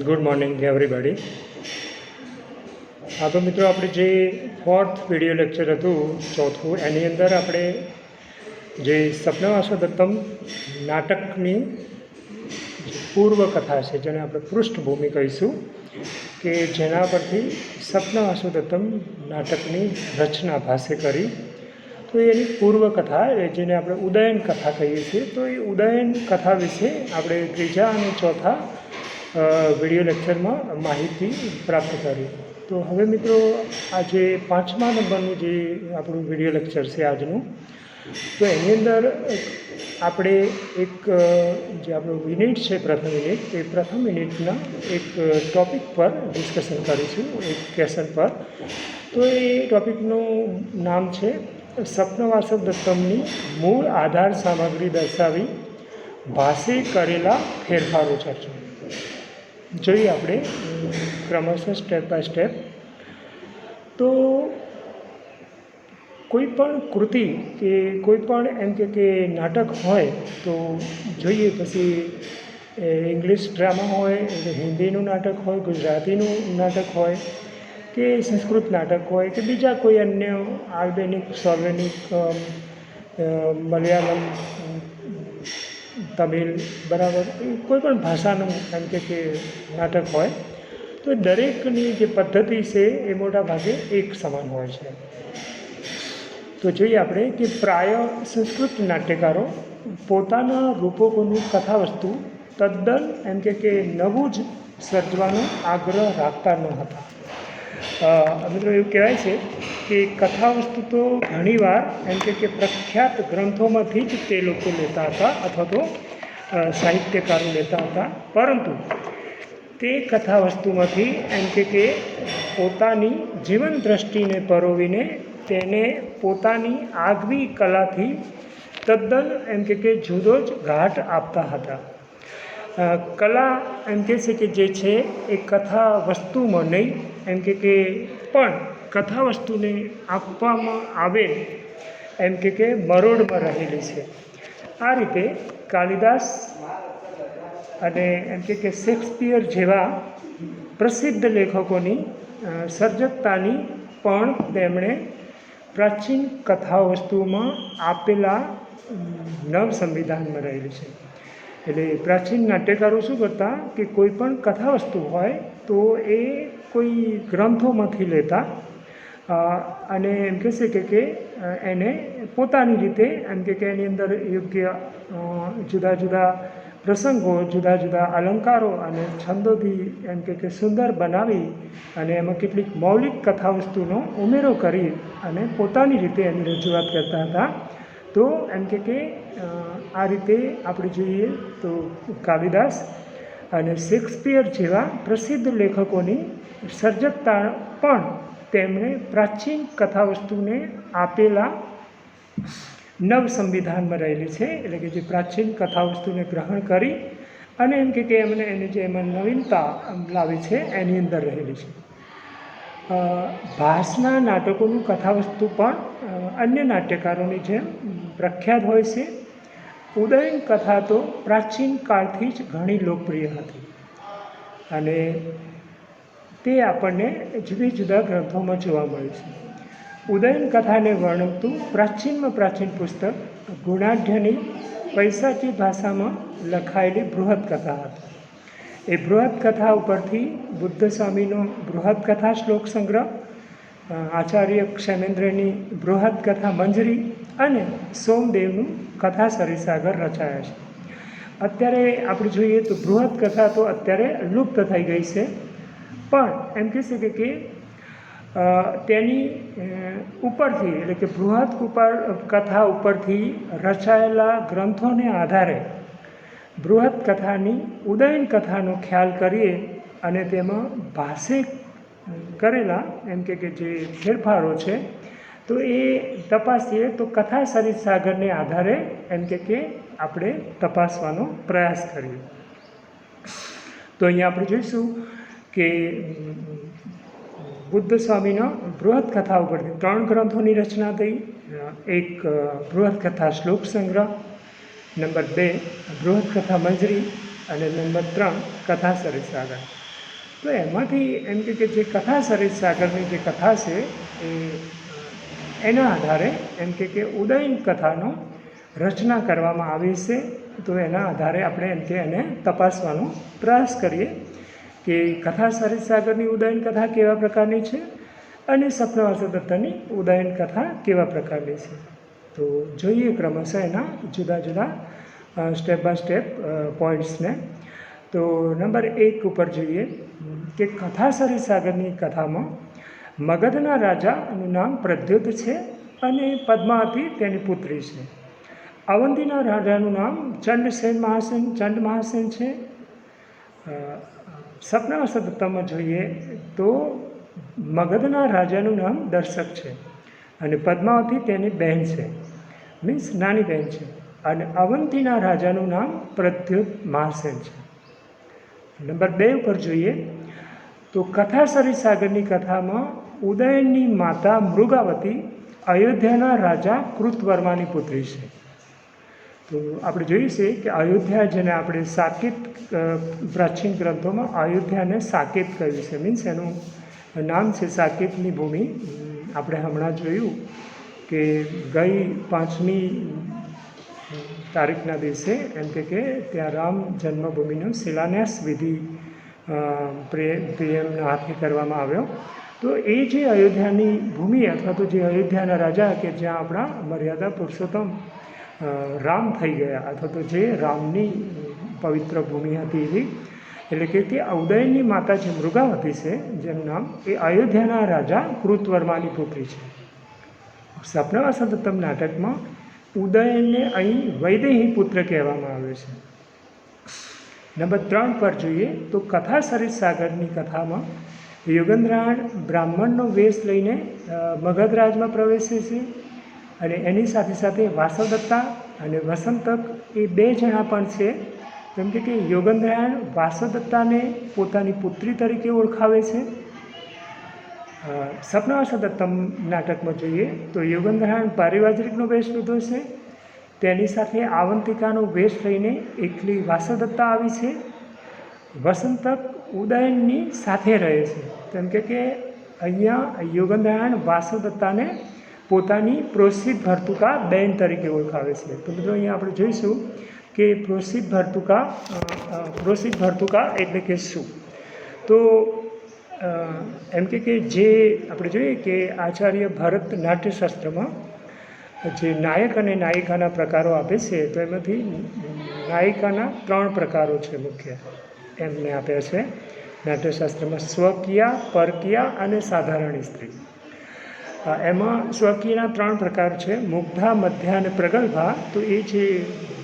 Good morning everybody. હા તો મિત્રો, આપણે જે ફોર્થ વિડીયો લેક્ચર હતું ચોથું, એની અંદર આપણે જે સપનાવાસો દત્તમ નાટકની જે પૂર્વકથા છે, જેને આપણે પૃષ્ઠભૂમિ કહીશું, કે જેના પરથી સપનાવાસો દત્તમ નાટકની રચના ભાસે કરી, તો એની પૂર્વકથા જેને આપણે ઉદયન કથા કહીએ છીએ, તો એ ઉદયન કથા વિશે આપણે ત્રીજા અને ચોથા વિડીયો લેક્ચરમાં માહિતી પ્રાપ્ત કરી। તો હવે મિત્રો, આજે 5મા નંબરનું જે આપણું વિડીયો લેક્ચર છે આજનું, તો એની અંદર આપણે એક જે આપણું યુનિટ છે પ્રથમ યુનિટ, એ પ્રથમ યુનિટના એક ટૉપિક પર ડિસ્કશન કરીશું, એક ક્વેશ્ચન પર। તો એ ટૉપિકનું નામ છે સપનાવાસો દત્તમની મૂળ આધાર સામગ્રી દર્શાવી ભાષે કરેલા ફેરફારો ચર્ચા। જોઈએ આપણે ક્રમશઃ સ્ટેપ બાય સ્ટેપ। તો કોઈ પણ કૃતિ કે કોઈ પણ એમ કે નાટક હોય તો જોઈએ, પછી ઇંગ્લિશ ડ્રામા હોય, હિન્દીનું નાટક હોય, ગુજરાતીનું નાટક હોય, કે સંસ્કૃત નાટક હોય, કે બીજા કોઈ અન્ય આલ્બેનિક, સ્લોવેનિક, મલયાલમ, તમિલ, બરાબર, કોઈ પણ ભાષાનું એમ કે નાટક હોય, તો દરેકની જે પદ્ધતિ છે એ મોટા ભાગે એક સમાન હોય છે। તો જોઈએ આપણે કે પ્રાય સંસ્કૃત નાટ્યકારો પોતાના રૂપકોનું કથાવસ્તુ તદ્દન એમ કે નવું જ સર્જવાનો આગ્રહ રાખતા ન હતા। મિત્રો, એવું કહેવાય છે કે કથાવસ્તુ તો ઘણીવાર એમ કે પ્રખ્યાત ગ્રંથોમાંથી જ તે લોકો લેતા હતા, અથવા તો સાહિત્યકારો લેતા હતા, પરંતુ તે કથાવસ્તુમાંથી એમ કે પોતાની જીવન દ્રષ્ટિને પરોવીને તેને પોતાની આગવી કલાથી તદ્દન એમ કે જુદો જ ઘાટ આપતા હતા। કલા એમ કહે છે કે જે છે એ કથા વસ્તુમાં નહીં, એમ કે પણ કથા વસ્તુને આપવામાં આવે એમ કે મરોડમાં રહેલી છે। આ રીતે કાલિદાસ અને એમ કે શેક્સપિયર જેવા પ્રસિદ્ધ લેખકોની સર્જકતાની પણ તેમણે પ્રાચીન કથા વસ્તુઓમાં આપેલા નવ સંવિધાનમાં રહેલી છે। એટલે પ્રાચીન નાટ્યકારો શું કરતા કે કોઈ પણ કથા વસ્તુ હોય તો એ કોઈ ગ્રંથોમાંથી લેતા અને એમ કહેશે કે એને પોતાની રીતે એમ કે એની અંદર યોગ્ય જુદા જુદા પ્રસંગો, જુદા જુદા અલંકારો અને છંદોથી એમ કે સુંદર બનાવી અને એમાં કેટલીક મૌલિક કથા વસ્તુનો ઉમેરો કરી અને પોતાની રીતે એની રજૂઆત કરતા હતા। તો એમ કે આ રીતે આપણે જોઈએ તો કાલિદાસ અને શેક્સપિયર જેવા પ્રસિદ્ધ લેખકોની સર્જકતા પણ તેમણે પ્રાચીન કથા વસ્તુને આપેલા નવ સંવિધાનમાં રહેલી છે। એટલે કે જે પ્રાચીન કથા વસ્તુને ગ્રહણ કરી અને એમ કે એમને એની જે એમાં નવીનતા લાવી છે એની અંદર રહેલી છે। ભાસના નાટકોનું કથાવસ્તુ પણ અન્ય નાટ્યકારોની જેમ પ્રખ્યાત હોય છે। ઉદયન કથા તો પ્રાચીન કાળથી જ ઘણી લોકપ્રિય હતી અને તે આપણને જુદા જુદા ગ્રંથોમાં જોવા મળે છે। ઉદયન કથાને વર્ણવતું પ્રાચીનમાં પ્રાચીન પુસ્તક ગુણાઢ્યની પૈસાચી ભાષામાં લખાયેલી બૃહદ કથા હતી। એ બૃહદ કથા ઉપરથી બુદ્ધ સ્વામીનો બૃહદ કથા શ્લોક સંગ્રહ, આચાર્ય ક્ષેમેન્દ્રની બૃહદ કથા મંજરી અને સોમદેવનું કથા સરિસાગર રચાયા છે। અત્યારે આપણે જોઈએ તો બૃહદ કથા તો અત્યારે લુપ્ત થઈ ગઈ છે, પણ એમ કહે છે કે તેની ઉપરથી, એટલે કે બૃહદ કથા ઉપરથી રચાયેલા ગ્રંથોને આધારે બૃહદ કથાની ઉદયન કથાનો ખ્યાલ કરીએ અને તેમાં ભાષે કરેલા એમ કે જે ફેરફારો છે તો એ તપાસીએ તો કથા સરિસાગરને આધારે એમ કે આપણે તપાસવાનો પ્રયાસ કરીએ। તો અહીંયા આપણે જોઈશું કે બુદ્ધ સ્વામીના બૃહદ કથા ઉપરથી 3 ગ્રંથોની રચના થઈ। એક બૃહદ કથા શ્લોક સંગ્રહ, નંબર 2 બૃહદ કથા મંજરી અને નંબર 3 કથા સરિત સાગર. તો એમાંથી એમ કે જે કથા સરિત સાગરની જે કથા છે એ એના આધારે એમ કે ઉદયન કથાનો રચના કરવામાં આવી છે. તો એના આધારે આપણે એમ કે એને તપાસવાનો પ્રયાસ કરીએ કે કથા સરિત સાગરની ઉદયન કથા કેવા પ્રકારની છે અને સપ્નવાસુ દત્તની ઉદયન કથા કેવા પ્રકારની છે. તો જોઈએ ક્રમશઃ એના જુદા જુદા સ્ટેપ બાય સ્ટેપ પોઈન્ટ્સને. તો નંબર 1 ઉપર જોઈએ કે કથા સરિત સાગરની કથામાં મગધના રાજાનું નામ પ્રદ્યુત છે અને પદ્માવતી તેની પુત્રી છે. અવંતીના રાજાનું નામ ચંડ મહાસેન છે. સપ્નવાસુ દત્તમાં જોઈએ તો મગધના રાજાનું નામ દર્શક છે અને પદ્માવતી તેની બહેન છે, મીન્સ નાની બહેન છે. અને અવંતીના રાજાનું નામ પ્રદ્યુત મહાસેન છે. નંબર 2 ઉપર જોઈએ તો કથા સરિત સાગરની કથામાં ઉદયનની માતા મૃગાવતી અયોધ્યાના રાજા કૃતવર્માની પુત્રી છે. તો આપણે જોઈએ છીએ કે અયોધ્યા, જેને આપણે સાકેત, પ્રાચીન ગ્રંથોમાં અયોધ્યાને સાકેત કહ્યું છે, મીન્સ એનું નામ છે સાકેતની ભૂમિ. આપણે હમણાં જોયું કે ગઈ 5મી તારીખના દિવસે એમ કે ત્યાં રામ જન્મભૂમિનો શિલાન્યાસ વિધિ પીએમના હાથે કરવામાં આવ્યો. તો એ જે અયોધ્યાની ભૂમિ અથવા તો જે અયોધ્યાના રાજા કે જ્યાં આપણા મર્યાદા પુરુષોત્તમ રામ થઈ ગયા અથવા તો જે રામની પવિત્ર ભૂમિ હતી એવી, એટલે કે તે ઉદયનની માતા જે મૃગાવતી છે જેનું નામ એ અયોધ્યાના રાજા કૃતવર્માની પુત્રી છે. સપ્નવાસુ દત્તમ નાટકમાં ઉદયનને અહીં વૈદેહી પુત્ર કહેવામાં આવે છે. નંબર 3 પર જોઈએ તો કથા સરિત સાગરની કથામાં યુગંધરાયણ બ્રાહ્મણનો વેશ લઈને મગધરાજમાં પ્રવેશે છે અને એની સાથે સાથે વાસવદત્તા અને વસંતક એ 2 જણા પણ છે. કેમ કે યુગંધરાયણ વાસવદત્તાને પોતાની પુત્રી તરીકે ઓળખાવે છે. સપ્નવાસુ દત્તમ નાટકમાં જોઈએ તો યુગંધરાયણ પારિવાજિકનો વેશ લીધો છે, તેની સાથે આવંતિકાનો વેશ લઈને એકલી વાસવદત્તા આવી છે. વસંતક ઉદયનની સાથે રહે છે. કેમ કે અહીંયા યુગંધરાયણ વાસવદત્તાને પોતાની પ્રોસિત ભર્તુકા બહેન તરીકે ઓળખાવે છે. તો મિત્રો અહીંયા આપણે જોઈશું કે પ્રોસિત ભર્તુકા એટલે કે શું. તો એમ કે જે આપણે જોઈએ કે આચાર્ય ભરત નાટ્યશાસ્ત્રમાં જે નાયક અને નાયિકાના પ્રકારો આપે છે, તો એમાંથી નાયિકાના 3 પ્રકારો છે મુખ્ય, એમને આપ્યા છે નાટ્યશાસ્ત્રમાં: સ્વકીયા, પરકીયા અને સાધારણ સ્ત્રી. એમાં સ્વકીયના 3 પ્રકાર છે: મુગ્ધા, મધ્યા અને પ્રગલ્ભા. તો એ જે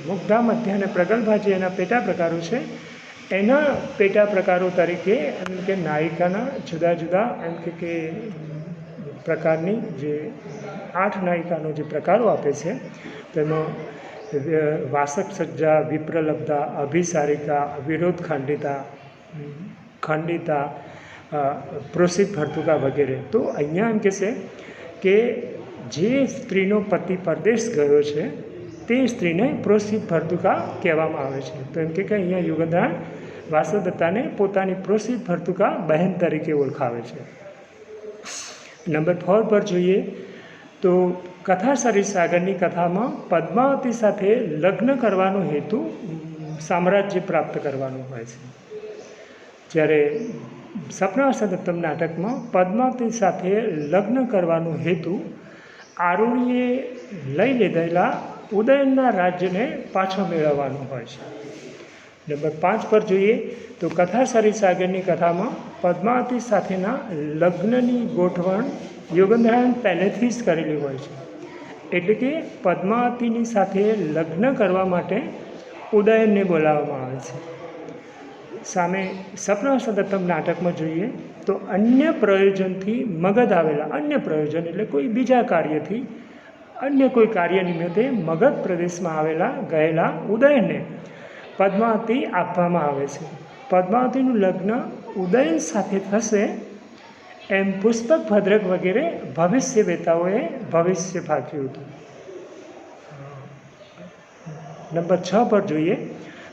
મુગ્ધા, મધ્યા અને પ્રગલ્ભા જે એના પેટા પ્રકારો છે, એના પેટા પ્રકારો તરીકે એમ કે નાયિકાના જુદા જુદા એમ કે પ્રકારની જે 8 નાયિકાનો જે પ્રકારો આપે છે, તેમાં વાસક સજ્જા, વિપ્રલબ્ધા, અભિસારિકા, વિરોધ ખંડિતા, પ્રોસિત ભર્તુકા વગેરે. તો અહીંયા એમ કહેશે કે જે સ્ત્રીનો પતિ પરદેશ ગયો છે તે સ્ત્રીને પ્રોસિત ભર્તુકા કહેવામાં આવે છે. તો એમ કે અહીંયા યુગંધરાયણ વાસવદત્તાને પોતાની પ્રોસિત ભર્તુકા બહેન તરીકે ઓળખાવે છે. નંબર 4 પર જોઈએ તો કથા સરિત સાગરની કથામાં પદ્માવતી સાથે લગ્ન કરવાનો હેતુ સામ્રાજ્ય પ્રાપ્ત કરવાનો હોય છે, જ્યારે સપ્નવાસુ દત્તમ નાટકમાં પદ્માવતી સાથે લગ્ન કરવાનો હેતુ આરુણીએ લઈ લીધેલા ઉદયનના રાજ્યને પાછો મેળવવાનો હોય છે. નંબર 5 પર જોઈએ તો કથા સરિત સાગરની કથામાં પદ્માવતી સાથેના લગ્નની ગોઠવણ યુગંધરાયણ પહેલેથી જ કરેલી હોય છે. એટલે કે પદ્માવતીની સાથે લગ્ન કરવા માટે ઉદયનને બોલાવવામાં આવે છે. સામે સપ્નવાસુ દત્તમ નાટકમાં જોઈએ તો અન્ય પ્રયોજનથી મગધ આવેલા, અન્ય પ્રયોજન એટલે કોઈ બીજા કાર્યથી, અન્ય કોઈ કાર્ય નિમિત્તે મગધ પ્રદેશમાં ગયેલા ઉદયનને પદ્માવતી આપવામાં આવે છે. પદ્માવતીનું લગ્ન ઉદયન સાથે થશે એમ પુષ્પક, ભદ્રક વગેરે ભવિષ્ય વેતાઓએ ભવિષ્ય પાક્યું હતું. નંબર 6 પર જોઈએ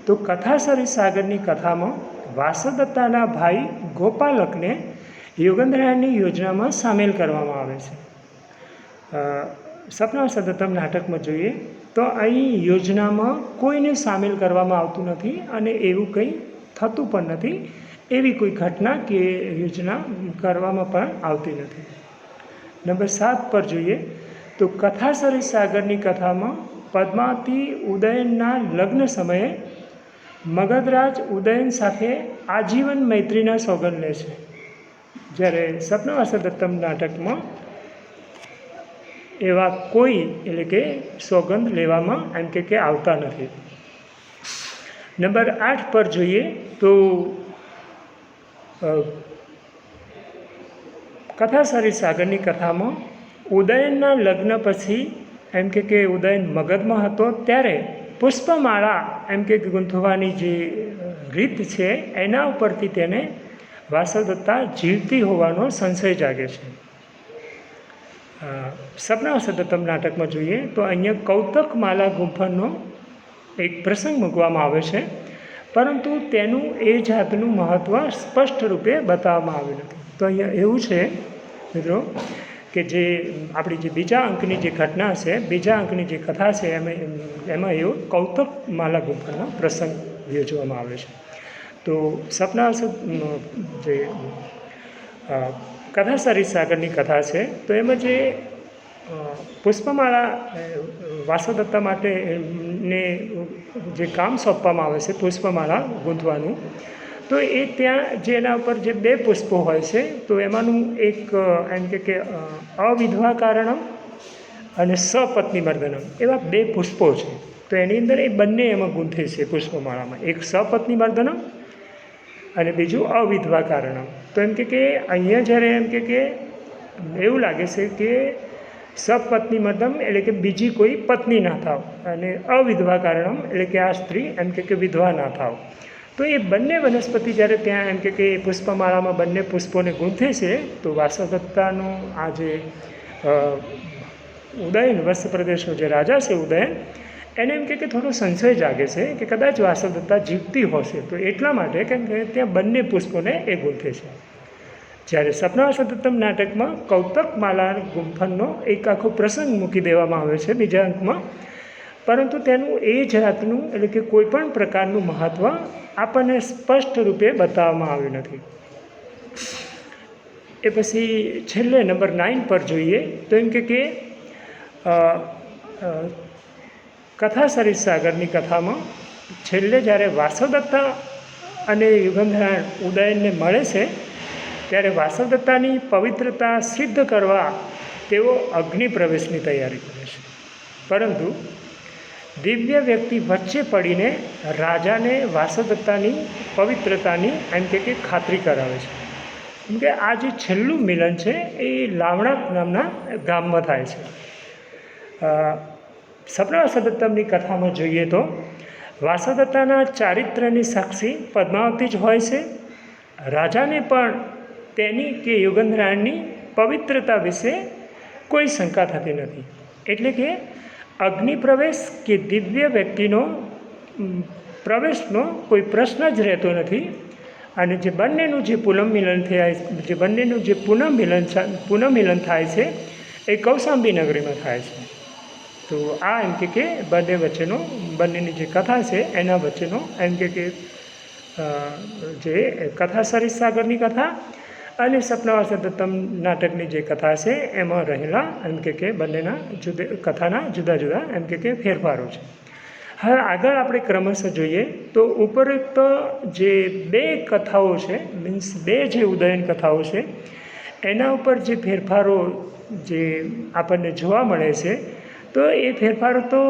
તો કથાસરી સાગરની કથામાં વાસોદત્તાના ભાઈ ગોપાલકને યુગંધરાયણની યોજનામાં સામેલ કરવામાં આવે છે. સપનાવસદત્તમ નાટકમાં જોઈએ તો અહીં યોજનામાં કોઈને સામેલ કરવામાં આવતું નથી અને એવું કંઈ થતું પણ નથી. એવી કોઈ ઘટના કે યોજના કરવામાં પણ આવતી નથી. નંબર 7 પર જોઈએ તો કથાસરી સાગરની કથામાં પદ્માવતી ઉદયનના લગ્ન સમયે મગધરાજ ઉદયન સાથે આજીવન મૈત્રીના સોગંદ લે છે, જ્યારે સપનાવસદત્તમ નાટકમાં એવા કોઈ એટલે કે સોગંદ લેવામાં એમ કે આવતા નથી. નંબર 8 પર જોઈએ તો કથાસરી સાગરની કથામાં ઉદયનના લગ્ન પછી એમ કે ઉદયન મગધમાં હતો ત્યારે પુષ્પમાળા એમ કે ગૂંથવાની જે રીત છે એના ઉપરથી તેને વાસવદત્તા જીવતી હોવાનો સંશય જાગે છે. સપનાવસદત્તમ નાટકમાં જોઈએ તો અહીંયા કૌતક માલા ગુંફનનો એક પ્રસંગ મૂકવામાં આવે છે, પરંતુ તેનું એ જાતનું મહત્ત્વ સ્પષ્ટ રૂપે બતાવવામાં આવ્યું નથી. તો અહીંયા એવું છે મિત્રો કે જે આપણી જે બીજા અંકની જે ઘટના છે, બીજા અંકની જે કથા છે એમાં એવો કૌતક માલા ગુંફનનો પ્રસંગ યોજવામાં આવે છે. તો જે કથાસરી સાગરની કથા છે તો એમાં જે પુષ્પમાળા વાસવદત્તા માટે ને જે કામ સોંપવામાં આવે છે પુષ્પમાળા ગૂંથવાનું, તો એ ત્યાં જે એના ઉપર જે 2 પુષ્પો હોય છે તો એમાંનું એક એમ કે અવિધવા કારણમ અને સપત્ની મર્દનમ એવા 2 પુષ્પો છે. તો એની અંદર એ બંને એમાં ગૂંથે છે પુષ્પમાળામાં, એક સપત્ની મર્દનમ અને બીજું અવિધવા કારણમ. તો એમ કે અહીંયા જ્યારે એમ કે એવું લાગે છે કે સપત્ની મર્દમ એટલે કે બીજી કોઈ પત્ની ના થાવ અને અવિધવા કારણમ એટલે કે આ સ્ત્રી એમ કે વિધવા ના થાવ. તો એ બંને વનસ્પતિ જ્યારે ત્યાં એમ કે પુષ્પમાળામાં બંને પુષ્પોને ગૂંથે છે તો વાસવદત્તાનું આ જે ઉદયન વત્સ પ્રદેશનો જે રાજા છે ઉદયન, એને એમ કે થોડો સંશય જાગે છે કે કદાચ વાસવદત્તા જીવતી હશે, તો એટલા માટે કેમ કે ત્યાં બંને પુષ્પોને એ ગૂંથે છે. જ્યારે સપનાવસદત્તમ નાટકમાં કૌતક માલા ગુંફનનો એક આખો પ્રસંગ મૂકી દેવામાં આવે છે બીજા અંકમાં, પરંતુ તેનું એ જાતનું એટલે કે કોઈ પણ પ્રકારનું મહત્ત્વ આપણને સ્પષ્ટ રૂપે બતાવવામાં આવ્યું નથી. એ પછી છેલ્લે નંબર 9 પર જોઈએ તો એમ કે કથાસરી સાગરની કથામાં છેલ્લે જ્યારે વાસવદત્તા અને યુગંધરાયણ ઉદયનને મળે છે ત્યારે વાસવદત્તાની પવિત્રતા સિદ્ધ કરવા તેઓ અગ્નિ પ્રવેશની તૈયારી કરે છે, પરંતુ દિવ્ય વ્યક્તિ વચ્ચે પડીને રાજાને વાસવદત્તાની પવિત્રતાની એમ કે ખાતરી કરાવે છે. કેમ કે આ જે છેલ્લું મિલન છે એ લાવણાક નામના ગામમાં થાય છે. સપનાવસદત્તમની કથામાં જોઈએ તો વાસવદત્તાના ચારિત્ર્યની સાક્ષી પદ્માવતી જ હોય છે. રાજાને પણ તેની કે યુગંધરાયણની પવિત્રતા વિશે કોઈ શંકા થતી નથી. એટલે કે અગ્નિ પ્રવેશ કે દિવ્ય વ્યક્તિનો પ્રવેશનો કોઈ પ્રશ્ન જ રહેતો નથી. અને જે બંનેનું જે પુનઃમિલન થાય છે એ કૌશાંબી નગરીમાં થાય છે. તો આ એમ કે બંને વચ્ચેનો બંનેની જે કથા છે એના વચ્ચેનો એમ કે જે કથાસરી સાગરની કથા અને સપનાવસદત્તમ નાટકની જે કથા છે એમાં રહેલા એમ કે બંનેના કથાના જુદા જુદા એમ કે ફેરફારો છે. હવે આગળ આપણે ક્રમશઃ જોઈએ તો ઉપરોક્ત જે 2 કથાઓ છે, મીન્સ 2 જે ઉદયન કથાઓ છે એના ઉપર જે ફેરફારો જે આપણને જોવા મળે છે, તો એ ફેરફારો તો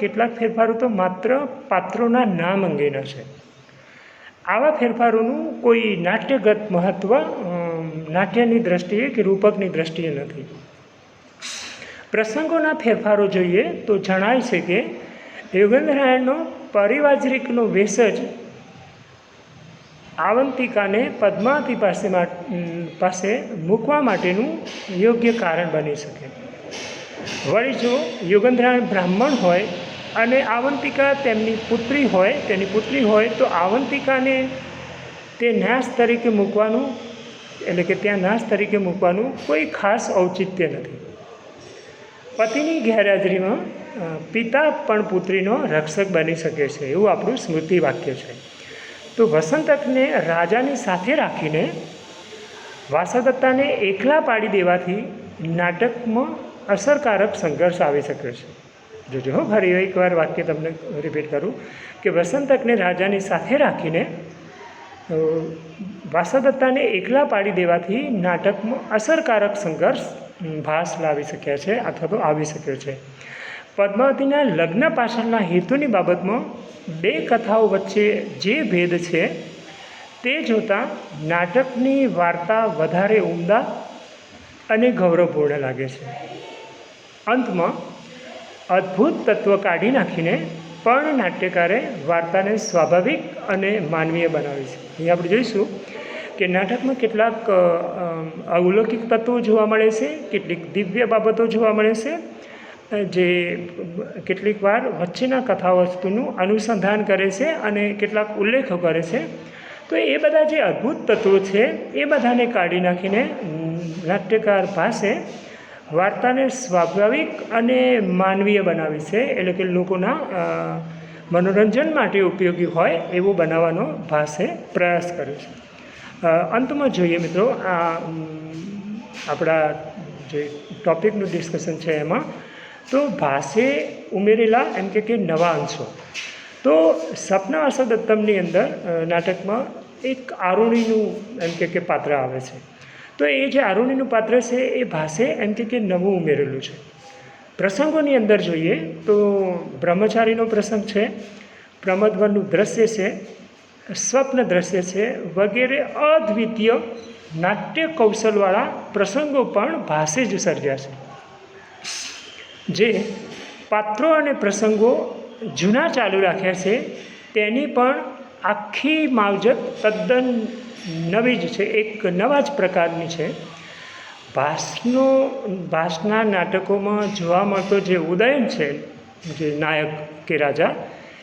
કેટલાક ફેરફારો તો માત્ર પાત્રોના નામ અંગેના છે. આવા ફેરફારોનું કોઈ નાટ્યગત મહત્ત્વ નાટ્યની દ્રષ્ટિએ કે રૂપકની દ્રષ્ટિએ નથી. પ્રસંગોના ફેરફારો જોઈએ તો જણાય છે કે યુગંધરાયણનો પરિવાજરિકનો વેશ જ આવંતિકાને પદ્માવતી પાસે મૂકવા માટેનું યોગ્ય કારણ બની શકે. વળી જો યુગંધરાયણ બ્રાહ્મણ હોય અને આવંતિકા તેની પુત્રી હોય તો આવંતિકાને તે નાશ તરીકે મૂકવાનું, એટલે કે ત્યાં નાશ તરીકે મૂકવાનું કોઈ ખાસ ઔચિત્ય નથી. પતિની ગેરહાજરીમાં પિતા પણ પુત્રીનો રક્ષક બની શકે છે, એવું આપણું સ્મૃતિ વાક્ય છે. તો વસંતકને રાજાની સાથે રાખીને વાસદત્તાને એકલા પાડી દેવાથી નાટકમાં અસરકારક સંઘર્ષ આવી શકે છે. જોજો ફરી એકવાર વાક્ય તમને રિપીટ કરું કે વસંતકને રાજાની સાથે રાખીને વાસદત્તાને એકલા પાડી દેવાથી નાટકમાં અસરકારક સંઘર્ષ ભાસ લાવી શક્યા છે અથવા તો આવી શક્યો છે. પદ્માવતીના લગ્ન પાછળના હેતુની બાબતમાં બે કથાઓ વચ્ચે જે ભેદ છે તે જોતાં નાટકની વાર્તા વધારે ઉમદા અને ગૌરવપૂર્ણ લાગે છે. અંતમાં અદ્ભુત તત્વ કાઢી નાખીને પણ નાટ્યકારે વાર્તાને સ્વાભાવિક અને માનવીય બનાવી છે. અહીં આપણે જોઈશું કે નાટકમાં કેટલાક અલૌકિક તત્વો જોવા મળે છે, કેટલીક દિવ્ય બાબતો જોવા મળે છે, જે કેટલીક વાર વચ્ચેના કથા વસ્તુનું અનુસંધાન કરે છે અને કેટલાક ઉલ્લેખો કરે છે. તો એ બધા જે અદ્ભુત તત્વો છે એ બધાને કાઢી નાખીને નાટ્યકાર પાસે વાર્તાને સ્વાભાવિક અને માનવીય બનાવી છે, એટલે કે લોકોના મનોરંજન માટે ઉપયોગી હોય એવું બનાવવાનો ભાસે પ્રયાસ કર્યો છે. અંતમાં જોઈએ મિત્રો, આ આપણા જે ટૉપિકનું ડિસ્કશન છે એમાં તો ભાસે ઉમેરેલા એમ કે નવા અંશો. તો સપના વાસદત્તમની અંદર નાટકમાં એક આરુણીનું એમ કે પાત્ર આવે છે. તો એ જે આરુણીનું પાત્ર છે એ ભાસે એમ કે નવું ઉમેરેલું છે. પ્રસંગોની અંદર જોઈએ તો બ્રહ્મચારીનો પ્રસંગ છે, પ્રમદવનનું દ્રશ્ય છે, સ્વપ્ન દ્રશ્ય છે વગેરે અદ્વિતીય નાટ્ય કૌશલવાળા પ્રસંગો પણ ભાસે જ સર્જ્યા છે. જે પાત્રો અને પ્રસંગો જૂના ચાલુ રાખ્યા છે તેની પણ આખી માવજત તદ્દન નવી જ છે, એક નવા જ પ્રકારની છે. ભાસના નાટકોમાં જોવા મળતો જે ઉદયન છે, જે નાયક કે રાજા,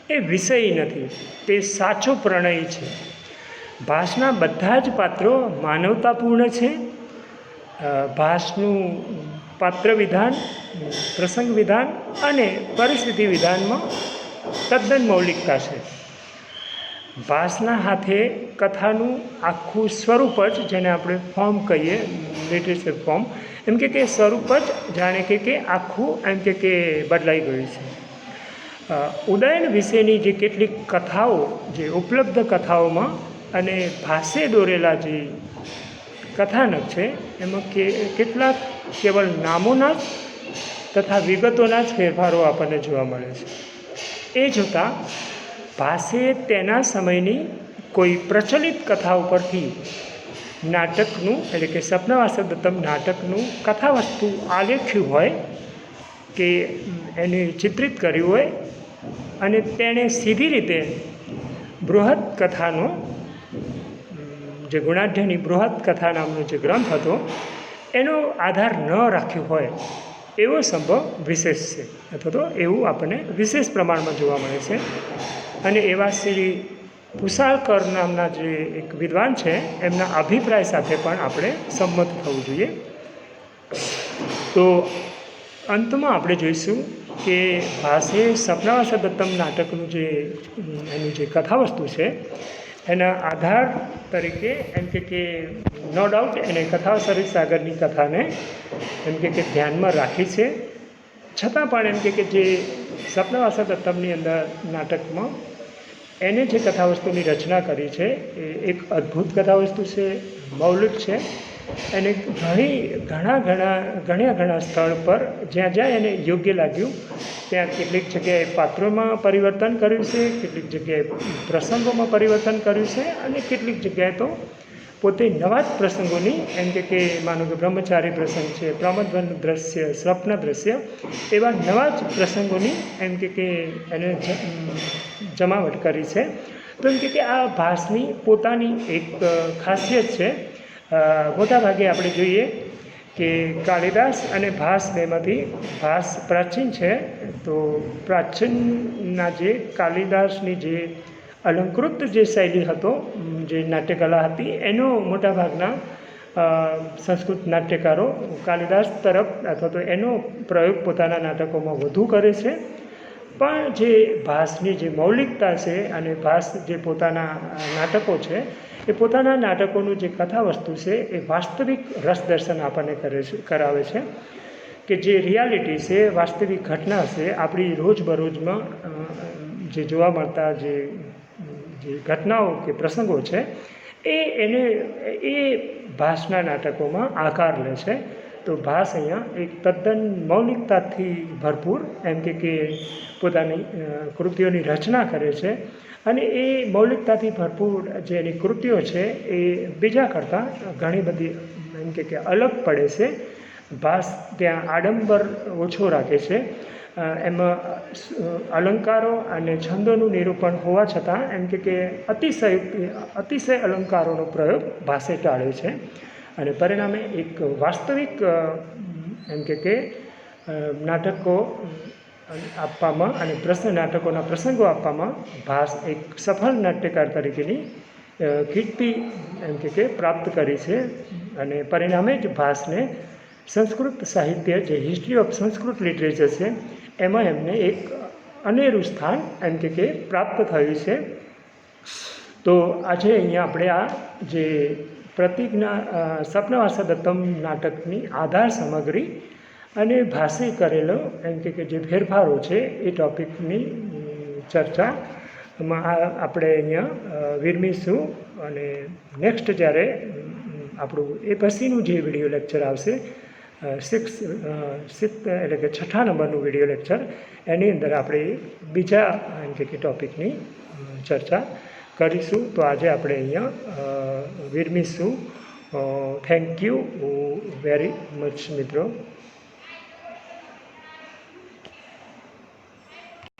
એ વિષય નથી, તે સાચો પ્રણય છે. ભાસના બધા જ પાત્રો માનવતાપૂર્ણ છે. ભાસનું પાત્ર વિધાન, પ્રસંગ વિધાન અને પરિસ્થિતિ વિધાનમાં તદ્દન મૌલિકતા છે. ભાસના હાથે કથાનું આખું સ્વરૂપ જ, જેને આપણે ફોર્મ કહીએ, લિટરેચર ફોર્મ, એમ કે સ્વરૂપ જ જાણે કે આખું એમ કે બદલાઈ ગયું છે. ઉદયન વિશેની જે કેટલીક કથાઓ, જે ઉપલબ્ધ કથાઓમાં અને ભાસે દોરેલા જે કથાનક છે એમાં કેટલાક કેવળ નામોના જ તથા વિગતોના જ ફેરફારો આપણને જોવા મળે છે. એ જોતાં ભાસે તેના સમયની કોઈ પ્રચલિત કથા ઉપરથી નાટકનું, એટલે કે સપના વાસદત્તમ નાટકનું કથાવસ્તુ આલેખ્યું હોય કે એને ચિત્રિત કર્યું હોય અને તેણે સીધી રીતે બૃહદ કથાનો, જે ગુણાઢ્યની બૃહદ કથા નામનો જે ગ્રંથ હતો એનો આધાર ન રાખ્યો હોય એવો સંભવ વિશેષ છે, અથવા તો એવું આપણને વિશેષ પ્રમાણમાં જોવા મળે છે. અને એવા શ્રી પુષાલકર નામના જે એક વિદ્વાન છે એમના અભિપ્રાય સાથે પણ આપણે સંમત થવું જોઈએ. તો અંતમાં આપણે જોઈશું કે ભાસે સપના વાસદત્તમ નાટકનું જે એનું જે કથાવસ્તુ છે એના આધાર તરીકે એમ કે નો ડાઉટ એને કથાસરિત સાગરની કથાને એમ કે ધ્યાનમાં રાખી છે. છતાં પણ એમ કે જે સપના વાસદત્તમની અંદર નાટકમાં એને જે કથાવસ્તુની રચના કરી છે એ એક અદ્ભુત કથાવસ્તુ છે, મૌલિક છે. એને ઘણા સ્થળ પર જ્યાં એને યોગ્ય લાગ્યું ત્યાં કેટલીક જગ્યાએ પાત્રોમાં પરિવર્તન કર્યું છે, કેટલીક જગ્યાએ પ્રસંગોમાં પરિવર્તન કર્યું છે અને કેટલીક જગ્યાએ તો પોતે નવા જ પ્રસંગોની એમ કે માનો કે બ્રહ્મચારી પ્રસંગ છે, પ્રમદવન દ્રશ્ય, સ્વપ્ન દ્રશ્ય, એવા નવા જ પ્રસંગોની એમ કે એને જમાવટ કરી છે. તો એમ કે આ ભાસની પોતાની એક ખાસિયત છે. મોટાભાગે આપણે જોઈએ કે કાલિદાસ અને ભાસ બેમાંથી ભાસ પ્રાચીન છે, તો પ્રાચીનના જે કાલિદાસની જે અલંકૃત જે શૈલી હતો, જે નાટ્યકલા હતી, એનો મોટાભાગના સંસ્કૃત નાટ્યકારો કાલિદાસ તરફ અથવા તો એનો પ્રયોગ પોતાના નાટકોમાં વધુ કરે છે. પણ જે ભાસની જે મૌલિકતા છે અને ભાસ જે પોતાના નાટકો છે, એ પોતાના નાટકોનું જે કથા વસ્તુ છે એ વાસ્તવિક રસદર્શન આપણને કરાવે છે, કે જે રિયાલિટી છે, વાસ્તવિક ઘટના છે, આપણી રોજબરોજમાં જે જોવા મળતા જે ઘટનાઓ કે પ્રસંગો છે એ ભાસના નાટકોમાં આકાર લે છે. તો ભાસ અહીંયા એક તદ્દન મૌલિકતાથી ભરપૂર એમ કે પોતાની કૃતિઓની રચના કરે છે, અને એ મૌલિકતાથી ભરપૂર જે એની કૃતિઓ છે એ બીજા કરતાં ઘણી બધી એમ કે અલગ પડે છે. ભાસ ત્યાં આડંબર ઓછો રાખે છે, એમાં અલંકારો અને છંદોનું નિરૂપણ હોવા છતાં એમ કે અતિશય અલંકારોનો પ્રયોગ ભાસે ટાળે છે, અને પરિણામે એક વાસ્તવિક એમ કે નાટકો આપવામાં અને નાટકોના પ્રસંગો આપવામાં ભાસ એક સફળ નાટ્યકાર તરીકેની કીર્તિ એમ કે પ્રાપ્ત કરી છે. અને પરિણામે જ ભાસને સંસ્કૃત સાહિત્ય, જે હિસ્ટ્રી ઓફ સંસ્કૃત લિટરેચર છે, એમાં એમને એક અનેરું સ્થાન એમ કે પ્રાપ્ત થયું છે. તો આજે અહીંયા આપણે આ જે પ્રતિજ્ઞા સ્વપ્નવાસા દત્તમ નાટકની આધાર સામગ્રી અને ભાષે કરેલો એમ કે જે ફેરફારો છે એ ટૉપિકની ચર્ચામાં આપણે અહીંયા વિરમીશું. અને નેક્સ્ટ જ્યારે આપણું એ પછીનું જે વિડીયો લેક્ચર આવશે, એટલે કે 6થા નંબરનું વિડીયો લેક્ચર, એની અંદર આપણે બીજા એમ કે ટૉપિકની ચર્ચા કરીશું. તો આજે આપણે અહીંયા વિરમીશું. થેન્ક યુ વેરી મચ મિત્રો.